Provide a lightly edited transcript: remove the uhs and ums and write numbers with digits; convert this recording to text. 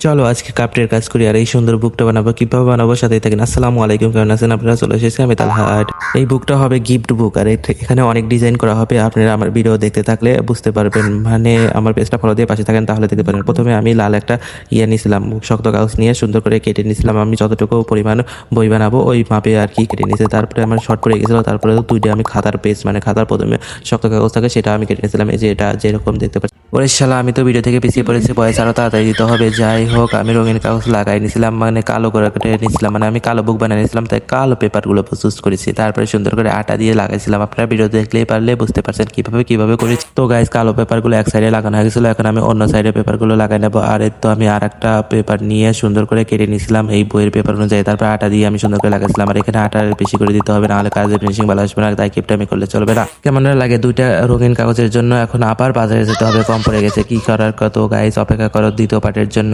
চলো আজকে কাপড়ের কাজ করি আর এই সুন্দর বুকটা বানাবো। কিভাবে বানাবো সাথেই থাকেন। আসসালামু আলাইকুম, কেমন আছেন আপনারা? চলে এসেছি আমি তালহাট। এই বুকটা হবে গিফট বুক আর এখানে অনেক ডিজাইন করা হবে। আপনারা আমার ভিডিও দেখতে থাকলে বুঝতে পারবেন, মানে আমার পেজটা ফলো দিয়ে পাশে থাকেন তাহলে দেখতে পারেন। প্রথমে আমি লাল একটা নিয়েছিলাম, শক্ত কাগজ নিয়ে সুন্দর করে কেটে নিয়েছিলাম। আমি যতটুকু পরিমাণ বই বানাবো ওই মাপে আর কি কেটে নিয়েছি। তারপরে আমার শর্ট করে গেছিলো, তারপরে দুইটা আমি খাতার পেজ মানে খাতার প্রথমে শক্ত কাগজ থাকে সেটা আমি কেটে নিয়েছিলাম। এই যে এটা যেরকম দেখতে পাচ্ছি। ওরে শালা, আমি তো ভিডিও থেকে পিছিয়ে পড়েছি, বয়স আরও তাড়াতাড়ি দিতে হবে। যাই হোক, আমি রঙিন কাগজ লাগাই নিয়েছিলাম, মানে কালো করে কেটে নিয়েছিলাম, মানে আমি কালো বুক বানিয়ে নিয়েছিলাম, তাই কালো পেপারগুলো চুজ করেছি। তারপরে সুন্দর করে আটা দিয়ে লাগাইছিলাম। আপনারা ভিডিও দেখলেই পারলে বুঝতে পারছেন কিভাবে করেছি। তো গাইজ, কালো পেপারগুলো এক সাইডে লাগানো হয়ে গেছিলো, এখন আমি অন্য সাইডে পেপারগুলো লাগাই নেবো। আর তো আমি আর একটা পেপার নিয়ে সুন্দর করে কেটে নিয়েছিলাম এই বইয়ের পেপার অনুযায়ী। তারপর আটা দিয়ে আমি সুন্দর করে লাগাইছিলাম। আর এখানে আটা বেশি করে দিতে হবে, নাহলে কাজের ফিনিশিং ভালো আসবে না, তাই কিপটা আমি করলে চলবে না। কেমন লাগে দুইটা রঙিন কাগজের জন্য এখন আবার বাজারে যেতে হবে, কম পড়ে গেছে। কি করার, কত গাইজ, অপেক্ষা করো দ্বিতীয় পার্টের জন্য।